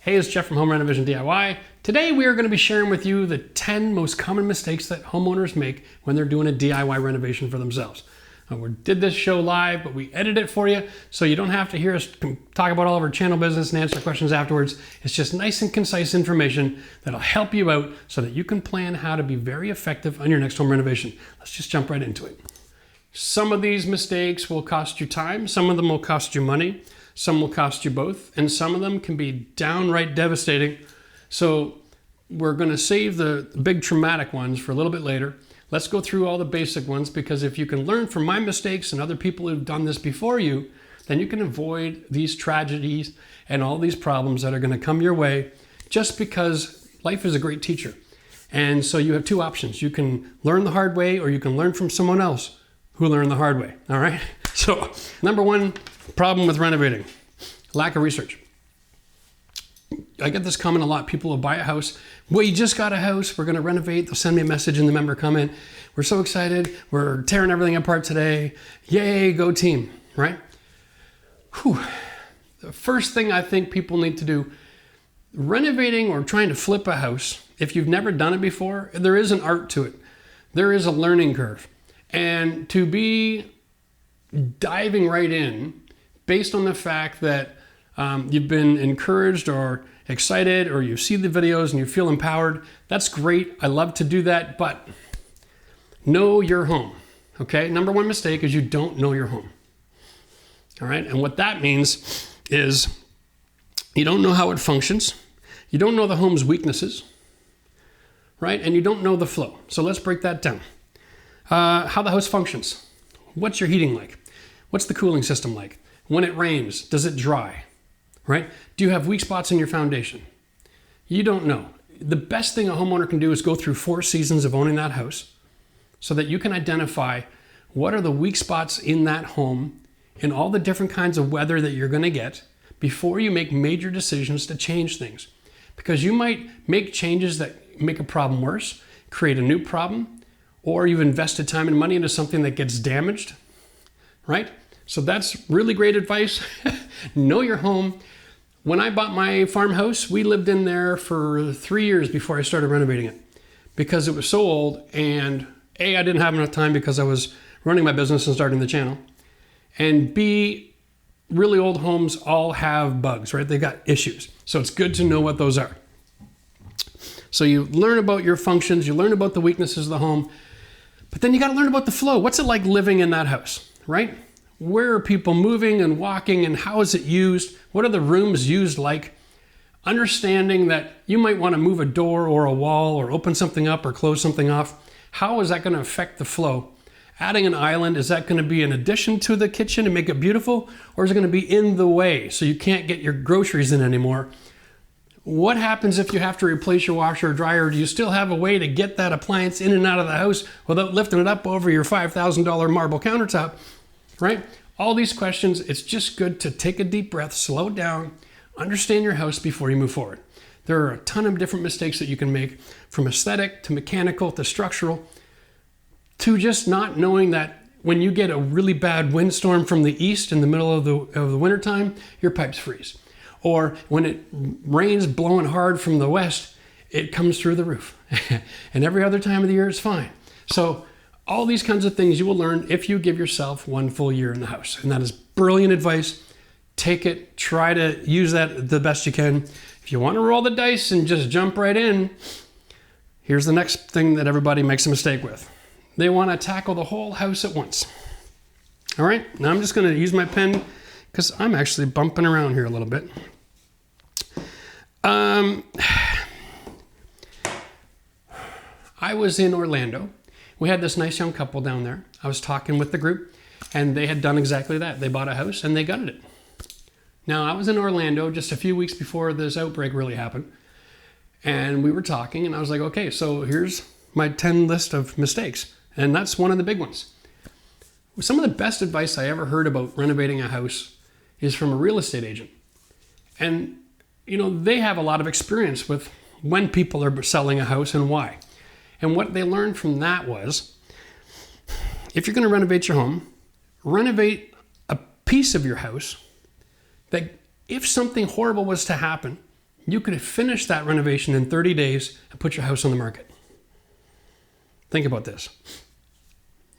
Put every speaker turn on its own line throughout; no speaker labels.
Hey, it's Jeff from Home Renovation DIY. Today we are going to be sharing with you the 10 most common mistakes that homeowners make when they're doing a DIY renovation for themselves. We did this show live, but we edited it for you so you don't have to hear us talk about all of our channel business and answer questions afterwards. It's just nice and concise information that'll help you out so that you can plan how to be very effective on your next home renovation. Let's just jump right into it. Some of these mistakes will cost you time, some of them will cost you money, some will cost you both, and some of them can be downright devastating. So we're going to save the big traumatic ones for a little bit later. Let's go through all the basic ones, because if you can learn from my mistakes and other people who've done this before you, then you can avoid these tragedies and all these problems that are going to come your way, just because life is a great teacher. And so you have two options. You can learn the hard way, or you can learn from someone else who learned the hard way. All right. So number one problem with renovating, lack of research. I get this comment a lot. People will buy a house. Well, you just got a house. We're going to renovate. They'll send me a message in the member comment. We're so excited. We're tearing everything apart today. Yay, go team, right? Whew. The first thing I think people need to do, renovating or trying to flip a house, if you've never done it before, there is an art to it. There is a learning curve. And to be diving right in based on the fact that you've been encouraged or excited, or you see the videos and you feel empowered, that's great. I love to do that, but know your home, okay? Number one mistake is you don't know your home, all right? And what that means is you don't know how it functions, you don't know the home's weaknesses, right? And you don't know the flow. So let's break that down. How the house functions. What's your heating like? What's the cooling system like? When it rains, does it dry? Right? Do you have weak spots in your foundation? You don't know. The best thing a homeowner can do is go through 4 seasons of owning that house so that you can identify what are the weak spots in that home and all the different kinds of weather that you're going to get before you make major decisions to change things. Because you might make changes that make a problem worse, create a new problem, or you've invested time and money into something that gets damaged, right? So that's really great advice. Know your home. When I bought my farmhouse, we lived in there for 3 years before I started renovating it, because it was so old, and A, I didn't have enough time because I was running my business and starting the channel, and B, really old homes all have bugs, right? They got issues. So it's good to know what those are. So you learn about your functions, you learn about the weaknesses of the home, but then you got to learn about the flow. What's it like living in that house, right? Where are people moving and walking, and how is it used? What are the rooms used like? Understanding that you might want to move a door or a wall or open something up or close something off. How is that going to affect the flow? Adding an island, is that going to be an addition to the kitchen and make it beautiful? Or is it going to be in the way so you can't get your groceries in anymore? What happens if you have to replace your washer or dryer? Do you still have a way to get that appliance in and out of the house without lifting it up over your $5,000 marble countertop? Right? All these questions, it's just good to take a deep breath, slow down, understand your house before you move forward. There are a ton of different mistakes that you can make, from aesthetic to mechanical to structural, to just not knowing that when you get a really bad windstorm from the east in the middle of the wintertime, your pipes freeze. Or when it rains blowing hard from the west, it comes through the roof. And every other time of the year, it's fine. So all these kinds of things you will learn if you give yourself 1 full year in the house. And that is brilliant advice. Take it, try to use that the best you can. If you want to roll the dice and just jump right in, here's the next thing that everybody makes a mistake with. They want to tackle the whole house at once. All right, now I'm just going to use my pen because I'm actually bumping around here a little bit. I was in Orlando. We had this nice young couple down there. I was talking with the group, and they had done exactly that. They bought a house and they gutted it. Now, I was in Orlando just a few weeks before this outbreak really happened, and we were talking, and I was like, okay, so here's my 10 list of mistakes, and that's one of the big ones. Some of the best advice I ever heard about renovating a house is from a real estate agent. And, they have a lot of experience with when people are selling a house and why. And what they learned from that was, if you're going to renovate your home, renovate a piece of your house that if something horrible was to happen, you could finish that renovation in 30 days and put your house on the market. Think about this.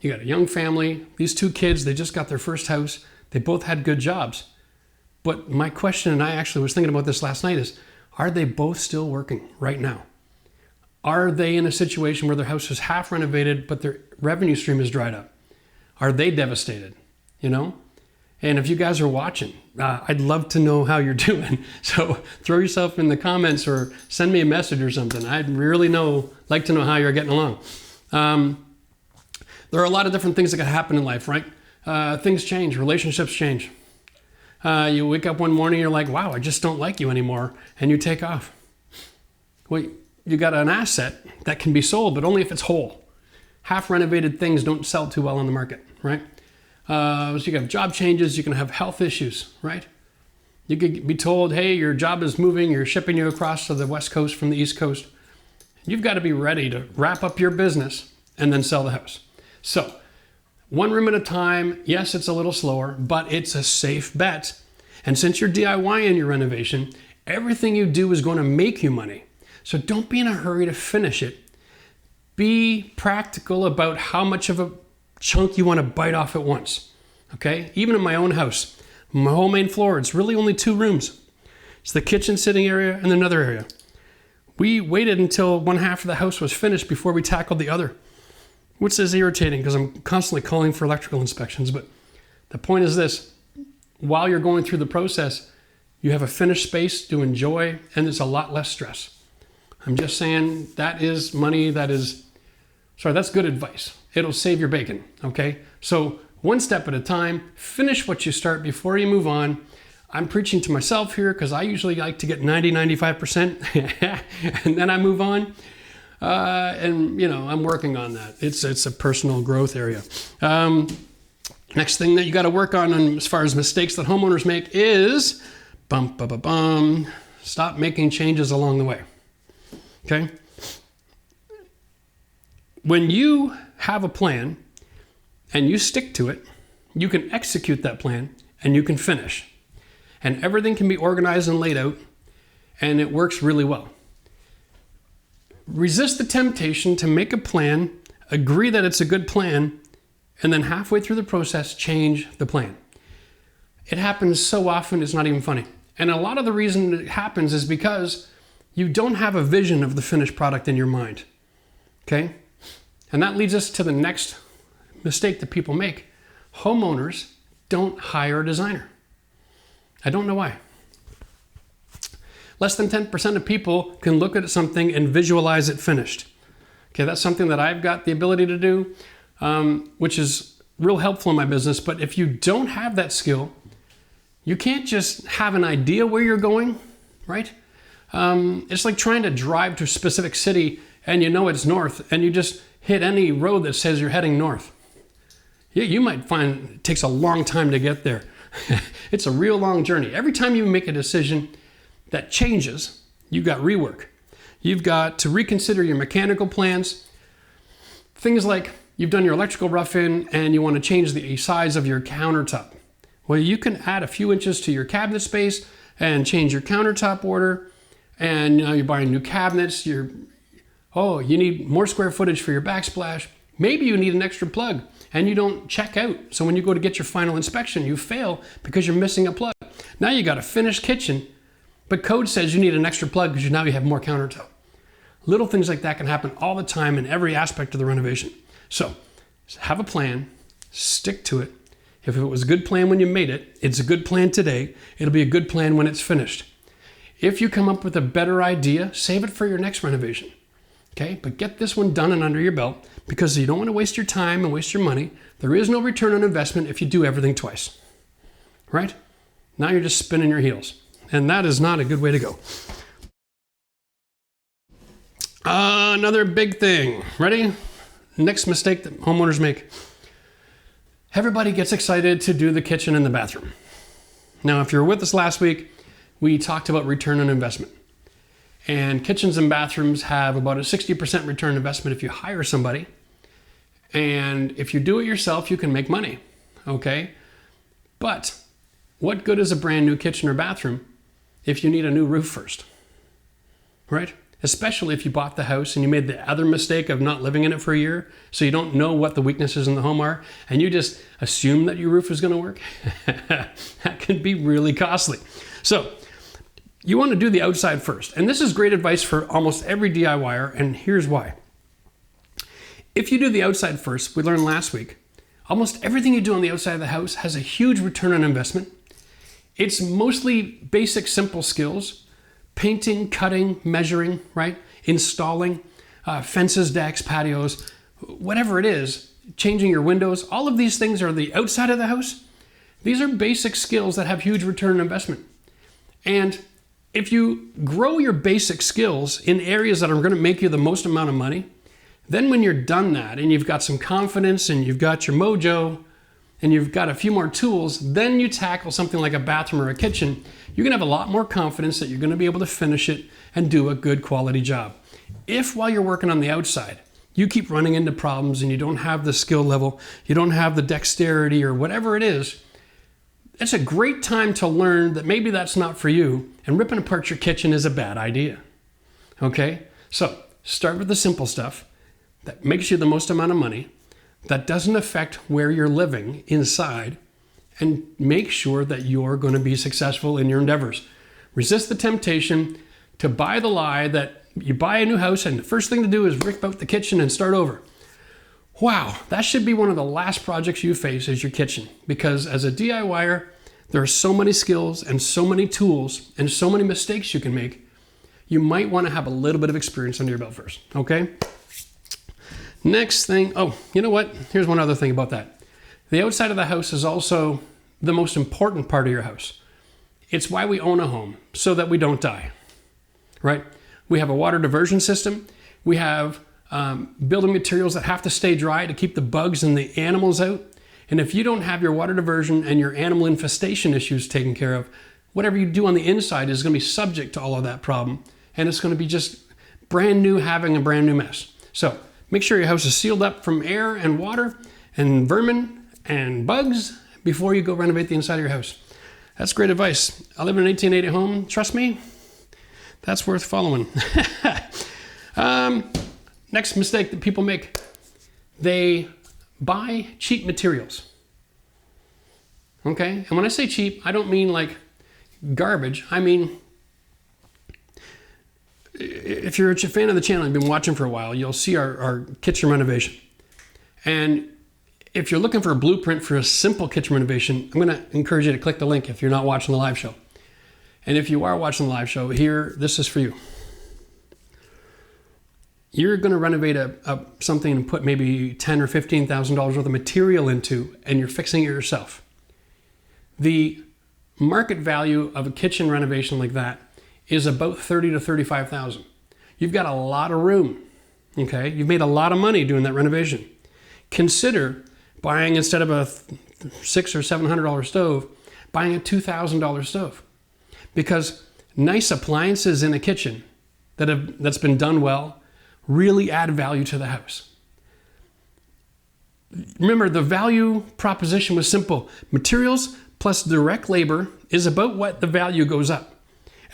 You got a young family, these 2 kids, they just got their first house. They both had good jobs. But my question, and I actually was thinking about this last night, is are they both still working right now? Are they in a situation where their house is half renovated, but their revenue stream is dried up? Are they devastated? You know? And if you guys are watching, I'd love to know how you're doing. So throw yourself in the comments or send me a message or something. I'd really like to know how you're getting along. There are a lot of different things that can happen in life, right? Things change, relationships change. You wake up one morning, you're like, wow, I just don't like you anymore, and you take off. Well, you got an asset that can be sold, but only if it's whole. Half renovated things don't sell too well on the market, right? So you can have job changes, you can have health issues, right? You could be told, hey, your job is moving, you're shipping you across to the West Coast from the East Coast. You've got to be ready to wrap up your business and then sell the house. So, one room at a time, yes, it's a little slower, but it's a safe bet. And since you're DIYing your renovation, everything you do is going to make you money. So don't be in a hurry to finish it. Be practical about how much of a chunk you want to bite off at once. Okay? Even in my own house, my whole main floor, it's really only 2 rooms. It's the kitchen sitting area and another area. We waited until one half of the house was finished before we tackled the other, which is irritating because I'm constantly calling for electrical inspections. But the point is this, while you're going through the process, you have a finished space to enjoy and there's a lot less stress. I'm just saying that is money, that's good advice. It'll save your bacon, okay? So one step at a time, finish what you start before you move on. I'm preaching to myself here because I usually like to get 90-95% and then I move on. And I'm working on that. It's a personal growth area. Next thing that you got to work on as far as mistakes that homeowners make is stop making changes along the way. Okay? When you have a plan and you stick to it, you can execute that plan and you can finish. And everything can be organized and laid out and it works really well. Resist the temptation to make a plan, agree that it's a good plan, and then halfway through the process, change the plan. It happens so often, it's not even funny. And a lot of the reason it happens is because you don't have a vision of the finished product in your mind. Okay? And that leads us to the next mistake that people make. Homeowners don't hire a designer. I don't know why. Less than 10% of people can look at something and visualize it finished. Okay, that's something that I've got the ability to do, which is real helpful in my business. But if you don't have that skill, you can't just have an idea where you're going, right? It's like trying to drive to a specific city and you know it's north and you just hit any road that says you're heading north. You might find it takes a long time to get there. It's a real long journey. Every time you make a decision that changes, you've got rework. You've got to reconsider your mechanical plans. Things like you've done your electrical rough-in and you want to change the size of your countertop. Well, you can add a few inches to your cabinet space and change your countertop order. And now you're buying new cabinets. You need more square footage for your backsplash. Maybe you need an extra plug and you don't check out. So when you go to get your final inspection, you fail because you're missing a plug. Now you got a finished kitchen, but code says you need an extra plug because now you have more countertop. Little things like that can happen all the time in every aspect of the renovation. So have a plan, stick to it. If it was a good plan when you made it, it's a good plan today. It'll be a good plan when it's finished. If you come up with a better idea, save it for your next renovation. Okay, but get this one done and under your belt because you don't want to waste your time and waste your money. There is no return on investment if you do everything twice, right? Now you're just spinning your heels, and that is not a good way to go. Another big thing. Ready? Next mistake that homeowners make. Everybody gets excited to do the kitchen and the bathroom. Now, if you were with us last week, we talked about return on investment. And kitchens and bathrooms have about a 60% return on investment if you hire somebody. And if you do it yourself, you can make money, okay? But what good is a brand new kitchen or bathroom if you need a new roof first, right? Especially if you bought the house and you made the other mistake of not living in it for a year, so you don't know what the weaknesses in the home are, and you just assume that your roof is going to work. That can be really costly. So you want to do the outside first. And this is great advice for almost every DIYer, and here's why. If you do the outside first, we learned last week, almost everything you do on the outside of the house has a huge return on investment. It's mostly basic, simple skills: painting, cutting, measuring, right? Installing fences, decks, patios, whatever it is, changing your windows. All of these things are the outside of the house. These are basic skills that have huge return on investment. And if you grow your basic skills in areas that are going to make you the most amount of money, then when you're done that and you've got some confidence and you've got your mojo and you've got a few more tools, then you tackle something like a bathroom or a kitchen, you're going to have a lot more confidence that you're going to be able to finish it and do a good quality job. If while you're working on the outside, you keep running into problems and you don't have the skill level, you don't have the dexterity or whatever it is, it's a great time to learn that maybe that's not for you, and ripping apart your kitchen is a bad idea. Okay? So start with the simple stuff that makes you the most amount of money, that doesn't affect where you're living inside, and make sure that you're going to be successful in your endeavors. Resist the temptation to buy the lie that you buy a new house and the first thing to do is rip out the kitchen and start over. Wow, that should be one of the last projects you face is your kitchen, because as a DIYer, there are so many skills and so many tools and so many mistakes you can make. You might want to have a little bit of experience under your belt first, okay? Next thing, oh, you know what? Here's one other thing about that. The outside of the house is also the most important part of your house. It's why we own a home, so that we don't die, right? We have a water diversion system. We have building materials that have to stay dry to keep the bugs and the animals out. And if you don't have your water diversion and your animal infestation issues taken care of, whatever you do on the inside is going to be subject to all of that problem. And it's going to be just brand new, having a brand new mess. So make sure your house is sealed up from air and water and vermin and bugs before you go renovate the inside of your house. That's great advice. I live in an 1880 home. Trust me, that's worth following. Next mistake that people make, they buy cheap materials. Okay? And when I say cheap, I don't mean like garbage. I mean, if you're a fan of the channel, you've been watching for a while, you'll see our kitchen renovation. And if you're looking for a blueprint for a simple kitchen renovation, I'm going to encourage you to click the link if you're not watching the live show. And if you are watching the live show, here, this is for you. You're going to renovate something and put maybe $10,000 or $15,000 worth of material into, and you're fixing it yourself. The market value of a kitchen renovation like that is about $30,000 to $35,000. You've got a lot of room, okay? You've made a lot of money doing that renovation. Consider buying, instead of a $600 or $700 stove, buying a $2,000 stove. Because nice appliances in a kitchen that's been done well really add value to the house. Remember, the value proposition was simple. Materials plus direct labor is about what the value goes up.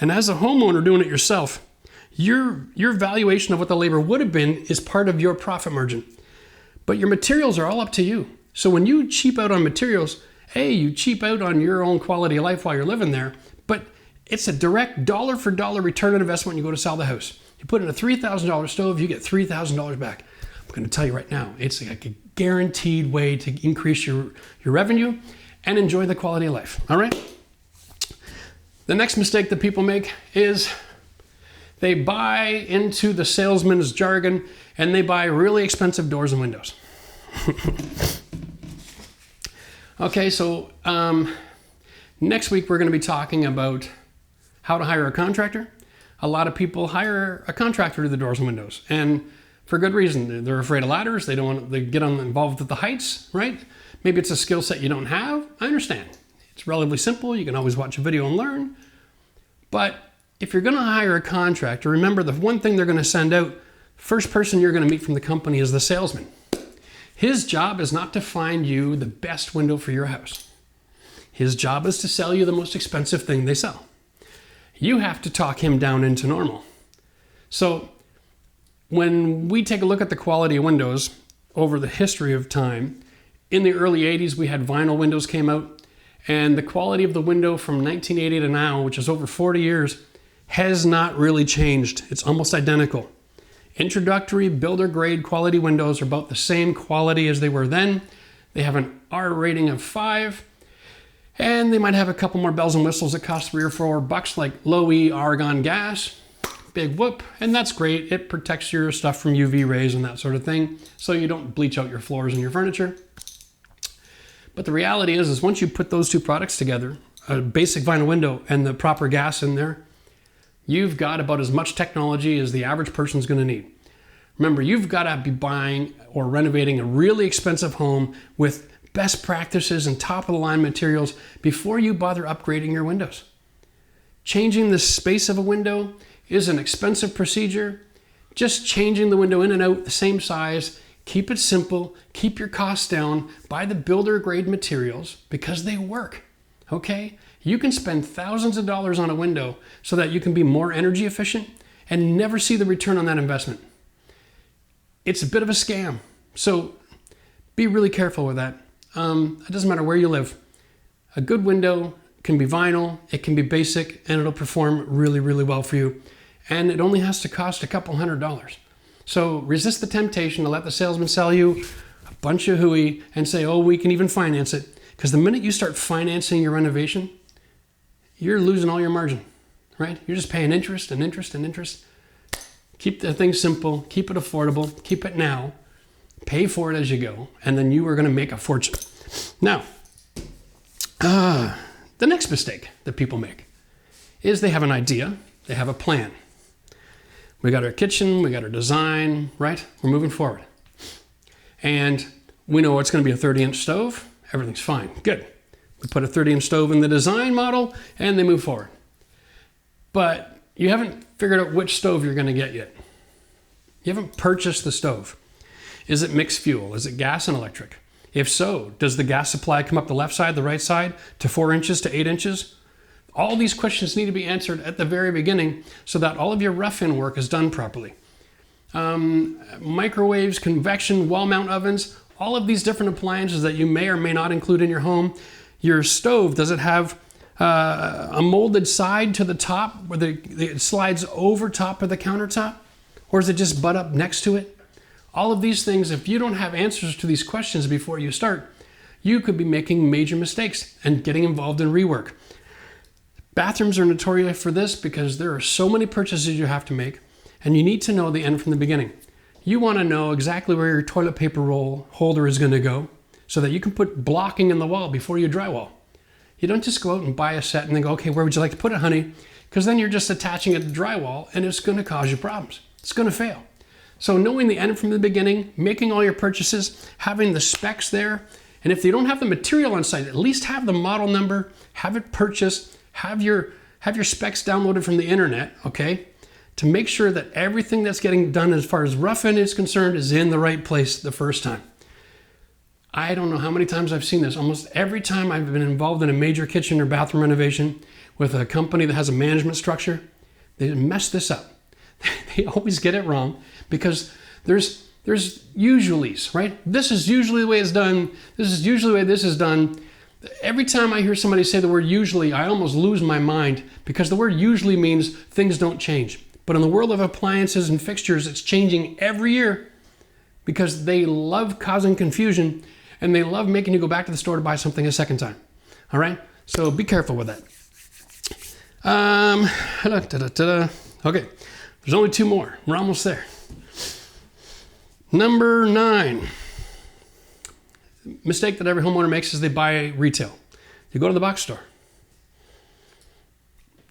And as a homeowner doing it yourself, your valuation of what the labor would have been is part of your profit margin. But your materials are all up to you. So when you cheap out on materials, you cheap out on your own quality of life while you're living there, but it's a direct dollar for dollar return on investment when you go to sell the house. You put in a $3,000 stove, you get $3,000 back. I'm going to tell you right now, it's like a guaranteed way to increase your revenue and enjoy the quality of life. All right? The next mistake that people make is they buy into the salesman's jargon and they buy really expensive doors and windows. Okay, so next week we're going to be talking about how to hire a contractor. A lot of people hire a contractor to do the doors and windows, and for good reason. They're afraid of ladders. They don't want to get involved with the heights, right? Maybe it's a skill set you don't have. I understand. It's relatively simple. You can always watch a video and learn. But if you're going to hire a contractor, remember the one thing they're going to send out, first person you're going to meet from the company is the salesman. His job is not to find you the best window for your house. His job is to sell you the most expensive thing they sell. You have to talk him down into normal. So when we take a look at the quality of windows over the history of time, in the early 80s, we had vinyl windows came out, and the quality of the window from 1980 to now, which is over 40 years, has not really changed. It's almost identical. Introductory builder grade quality windows are about the same quality as they were then. They have an R rating of 5, and they might have a couple more bells and whistles that cost $3 or $4, like low E argon gas. Big whoop, and that's great. It protects your stuff from UV rays and that sort of thing, so you don't bleach out your floors and your furniture. But the reality is once you put those two products together, a basic vinyl window and the proper gas in there, you've got about as much technology as the average person's going to need. Remember, you've got to be buying or renovating a really expensive home with best practices and top-of-the-line materials before you bother upgrading your windows. Changing the space of a window is an expensive procedure. Just changing the window in and out the same size. Keep it simple, keep your costs down, buy the builder grade materials because they work, okay? You can spend thousands of dollars on a window so that you can be more energy efficient and never see the return on that investment. It's a bit of a scam, so be really careful with that. It doesn't matter where you live. A good window can be vinyl, it can be basic, and it'll perform really, really well for you. And it only has to cost a couple $100. So resist the temptation to let the salesman sell you a bunch of hooey and say, oh, we can even finance it. Because the minute you start financing your renovation, you're losing all your margin, right? You're just paying interest and interest and interest. Keep the thing simple, keep it affordable, keep it now, pay for it as you go, and then you are going to make a fortune. Now, the next mistake that people make is they have an idea, they have a plan. We got our kitchen, we got our design, right? We're moving forward. And we know it's going to be a 30-inch stove. Everything's fine. Good. We put a 30-inch stove in the design model and they move forward. But you haven't figured out which stove you're going to get yet. You haven't purchased the stove. Is it mixed fuel? Is it gas and electric? If so, does the gas supply come up the left side, the right side, to 4 inches to 8 inches? All these questions need to be answered at the very beginning so that all of your rough-in work is done properly. Microwaves, convection, wall mount ovens, all of these different appliances that you may or may not include in your home. Your stove, does it have a molded side to the top where it slides over top of the countertop? Or does it just butt up next to it? All of these things, if you don't have answers to these questions before you start, you could be making major mistakes and getting involved in rework. Bathrooms are notorious for this because there are so many purchases you have to make, and you need to know the end from the beginning. You want to know exactly where your toilet paper roll holder is going to go so that you can put blocking in the wall before you drywall. You don't just go out and buy a set and then go, okay, where would you like to put it, honey? Because then you're just attaching it to drywall and it's going to cause you problems. It's going to fail. So knowing the end from the beginning, making all your purchases, having the specs there, and if you don't have the material on site, at least have the model number, have it purchased, have your specs downloaded from the internet, okay? To make sure that everything that's getting done as far as rough-in is concerned is in the right place the first time. I don't know how many times I've seen this. Almost every time I've been involved in a major kitchen or bathroom renovation with a company that has a management structure, they mess this up. They always get it wrong because there's usuallys, right? This is usually the way it's done. This is usually the way this is done. Every time I hear somebody say the word usually, I almost lose my mind because the word usually means things don't change. But in the world of appliances and fixtures, it's changing every year because they love causing confusion and they love making you go back to the store to buy something a second time. All right? So be careful with that. Okay, there's only 2 more. We're almost there. Number 9. Mistake that every homeowner makes is they buy retail. You go to the box store.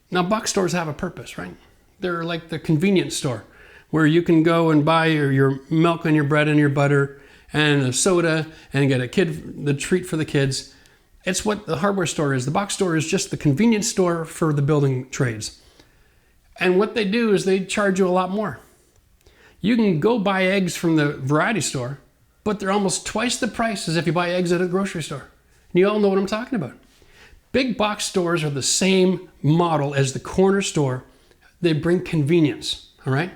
Now, box stores have a purpose, right? They're like the convenience store where you can go and buy your milk and your bread and your butter and a soda and get the treat for the kids. It's what the hardware store is. The box store is just the convenience store for the building trades. And what they do is they charge you a lot more. You can go buy eggs from the variety store, but they're almost twice the price as if you buy eggs at a grocery store. And you all know what I'm talking about. Big box stores are the same model as the corner store. They bring convenience, all right?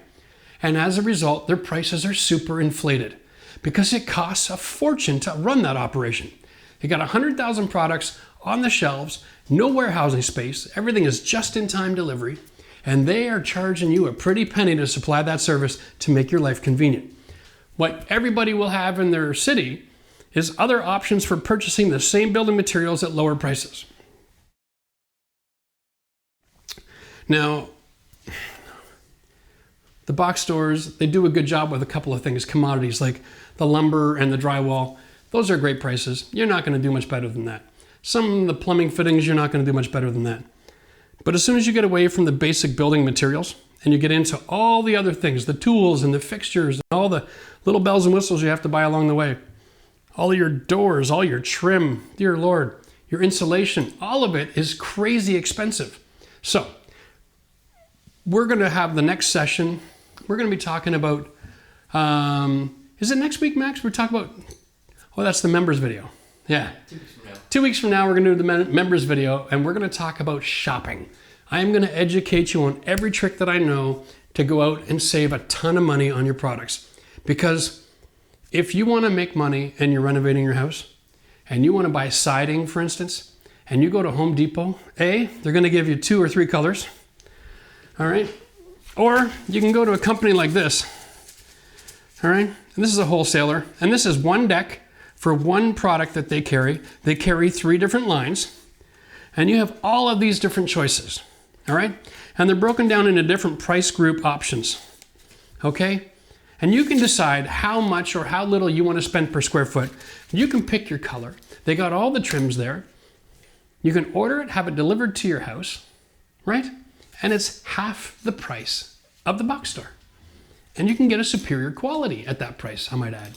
And as a result, their prices are super inflated because it costs a fortune to run that operation. You got 100,000 products on the shelves, no warehousing space, everything is just-in-time delivery, and they are charging you a pretty penny to supply that service to make your life convenient. What everybody will have in their city is other options for purchasing the same building materials at lower prices. Now, the box stores, they do a good job with a couple of things, commodities like the lumber and the drywall. Those are great prices. You're not going to do much better than that. Some of the plumbing fittings, you're not going to do much better than that. But as soon as you get away from the basic building materials and you get into all the other things, the tools and the fixtures and all the little bells and whistles you have to buy along the way, all of your doors, all your trim, dear Lord, your insulation, all of it is crazy expensive. So we're going to have the next session. We're going to be talking about, is it next week, Max? We're talking about, oh, that's the members video. Yeah.
2 weeks from now.
2 weeks from now, we're going to do the members video, and we're going to talk about shopping. I am going to educate you on every trick that I know to go out and save a ton of money on your products. Because if you want to make money and you're renovating your house, and you want to buy siding, for instance, and you go to Home Depot, they're going to give you 2 or 3 colors. All right. Or you can go to a company like this. All right. And this is a wholesaler. And this is one deck for one product that they carry. They carry 3 different lines. And you have all of these different choices. All right. And they're broken down into different price group options. Okay. And you can decide how much or how little you want to spend per square foot. You can pick your color. They got all the trims there. You can order it, have it delivered to your house. Right. And it's half the price of the box store. And you can get a superior quality at that price, I might add.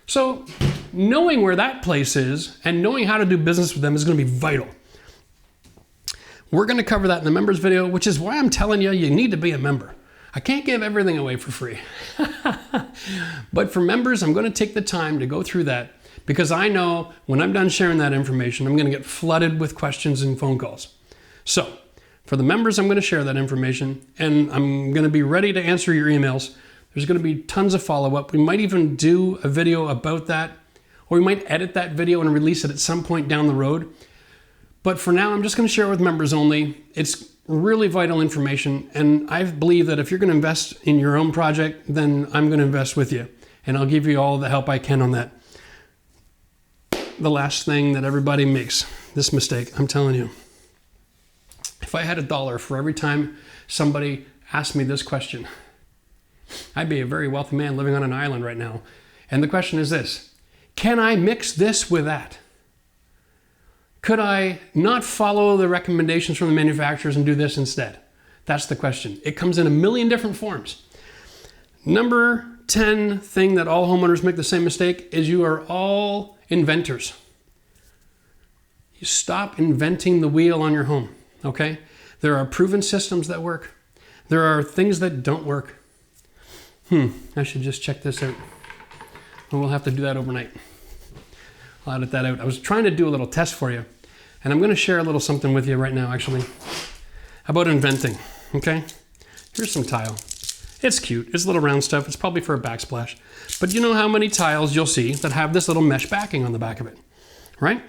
So knowing where that place is and knowing how to do business with them is going to be vital. We're going to cover that in the members video, which is why I'm telling you, you need to be a member. I can't give everything away for free. But for members, I'm going to take the time to go through that because I know when I'm done sharing that information, I'm going to get flooded with questions and phone calls. So for the members, I'm going to share that information and I'm going to be ready to answer your emails. There's going to be tons of follow-up. We might even do a video about that, or we might edit that video and release it at some point down the road. But for now, I'm just going to share it with members only. It's really vital information. And I believe that if you're going to invest in your own project, then I'm going to invest with you. And I'll give you all the help I can on that. The last thing that everybody makes, this mistake, I'm telling you. If I had $1 for every time somebody asked me this question, I'd be a very wealthy man living on an island right now. And the question is this: can I mix this with that? Could I not follow the recommendations from the manufacturers and do this instead? That's the question. It comes in a million different forms. Number 10 thing that all homeowners make the same mistake is you are all inventors. You stop inventing the wheel on your home. Okay? There are proven systems that work. There are things that don't work. I should just check this out. Well, we'll have to do that overnight. I'll edit that out. I was trying to do a little test for you, and I'm going to share a little something with you right now, actually, about inventing. Okay? Here's some tile. It's cute. It's little round stuff. It's probably for a backsplash. But you know how many tiles you'll see that have this little mesh backing on the back of it, right?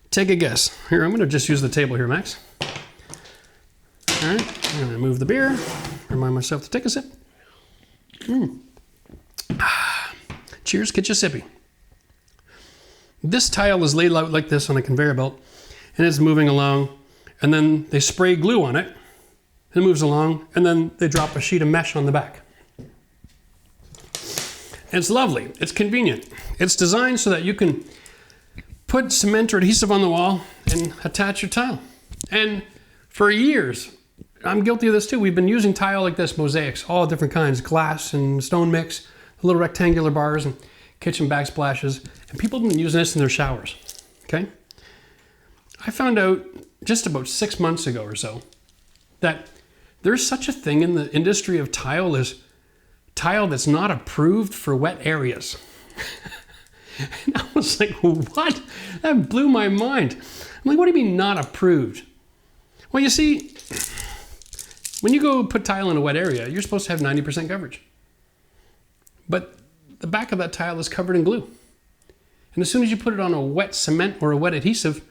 Take a guess. Here, I'm going to just use the table here, Max. All right, I'm going to move the beer. Remind myself to take a sip. Cheers, get you sippy. This tile is laid out like this on a conveyor belt, and it's moving along, and then they spray glue on it. It moves along, and then they drop a sheet of mesh on the back. And it's lovely. It's convenient. It's designed so that you can put cement or adhesive on the wall and attach your tile. And for years, I'm guilty of this too. We've been using tile like this, mosaics, all different kinds, glass and stone mix, little rectangular bars and kitchen backsplashes. And people have been using this in their showers, okay? I found out just about 6 months ago or so that there's such a thing in the industry of tile as tile that's not approved for wet areas. And I was like, what? That blew my mind. I'm like, what do you mean not approved? Well, you see, When you go put tile in a wet area, you're supposed to have 90% coverage. But the back of that tile is covered in glue. And as soon as you put it on a wet cement or a wet adhesive,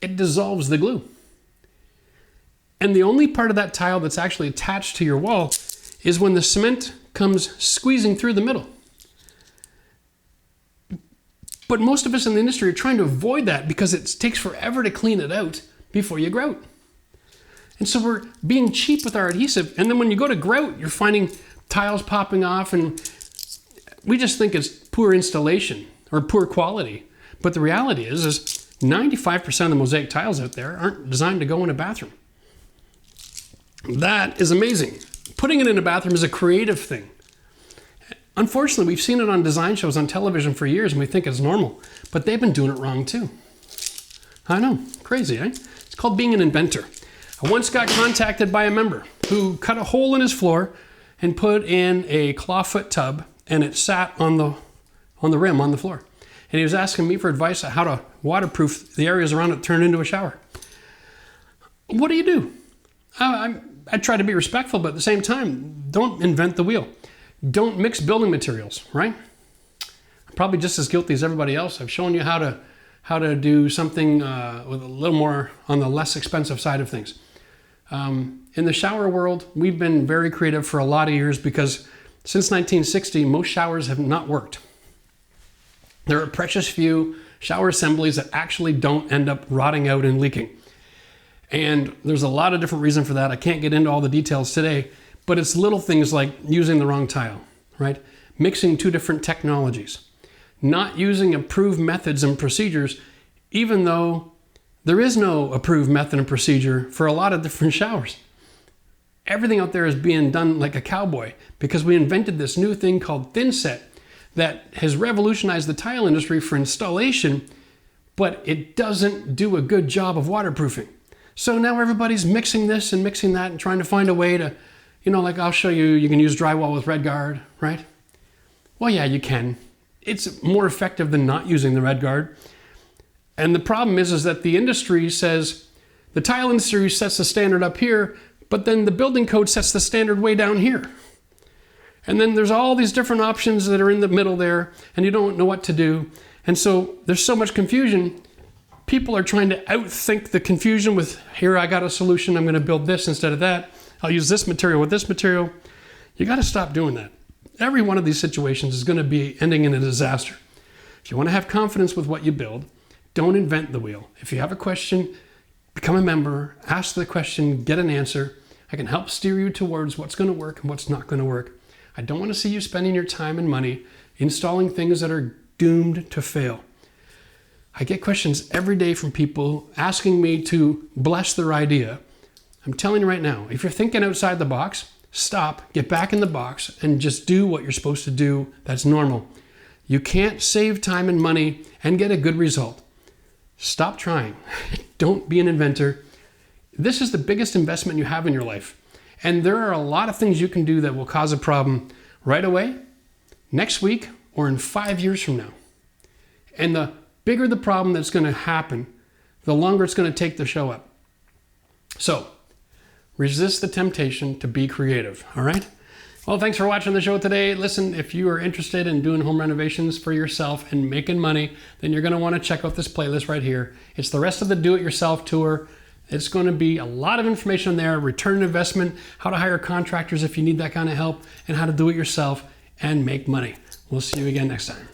it dissolves the glue. And the only part of that tile that's actually attached to your wall is when the cement comes squeezing through the middle. But most of us in the industry are trying to avoid that because it takes forever to clean it out before you grout. And so we're being cheap with our adhesive, and then when you go to grout, you're finding tiles popping off, and we just think it's poor installation or poor quality. But the reality is 95% of the mosaic tiles out there aren't designed to go in a bathroom. That is amazing. Putting it in a bathroom is a creative thing. Unfortunately, we've seen it on design shows on television for years and we think it's normal, but they've been doing it wrong too. I know, crazy, eh? It's called being an inventor. I once got contacted by a member who cut a hole in his floor and put in a clawfoot tub, and it sat on the rim on the floor. And he was asking me for advice on how to waterproof the areas around it, turn it into a shower. What do you do? I try to be respectful, but at the same time, don't invent the wheel. Don't mix building materials, right? I'm probably just as guilty as everybody else. I've shown you how to do something with a little more on the less expensive side of things. In the shower world, we've been very creative for a lot of years because since 1960, most showers have not worked. There are precious few shower assemblies that actually don't end up rotting out and leaking. And there's a lot of different reasons for that. I can't get into all the details today, but it's little things like using the wrong tile, right? Mixing two different technologies, not using approved methods and procedures, even though there is no approved method and procedure for a lot of different showers. Everything out there is being done like a cowboy because we invented this new thing called thin set that has revolutionized the tile industry for installation, but it doesn't do a good job of waterproofing. So now everybody's mixing this and mixing that and trying to find a way to, like I'll show you, you can use drywall with RedGuard, right? Well, yeah, you can. It's more effective than not using the RedGuard. And the problem is that the industry says, the tile industry sets the standard up here, but then the building code sets the standard way down here. And then there's all these different options that are in the middle there, and you don't know what to do. And so there's so much confusion. People are trying to outthink the confusion with, here, I got a solution, I'm gonna build this instead of that. I'll use this material with this material. You gotta stop doing that. Every one of these situations is gonna be ending in a disaster. If you wanna have confidence with what you build, don't invent the wheel. If you have a question, become a member, ask the question, get an answer. I can help steer you towards what's gonna work and what's not gonna work. I don't wanna see you spending your time and money installing things that are doomed to fail. I get questions every day from people asking me to bless their idea. I'm telling you right now, if you're thinking outside the box, stop, get back in the box, and just do what you're supposed to do. That's normal. You can't save time and money and get a good result. Stop trying. Don't be an inventor. This is the biggest investment you have in your life. And there are a lot of things you can do that will cause a problem right away, next week, or in 5 years from now. And the bigger the problem that's going to happen, the longer it's going to take to show up. So, resist the temptation to be creative, all right? Well, thanks for watching the show today. Listen, if you are interested in doing home renovations for yourself and making money, then you're going to want to check out this playlist right here. It's the rest of the Do-It-Yourself tour. It's going to be a lot of information there, return on investment, how to hire contractors if you need that kind of help, and how to do it yourself and make money. We'll see you again next time.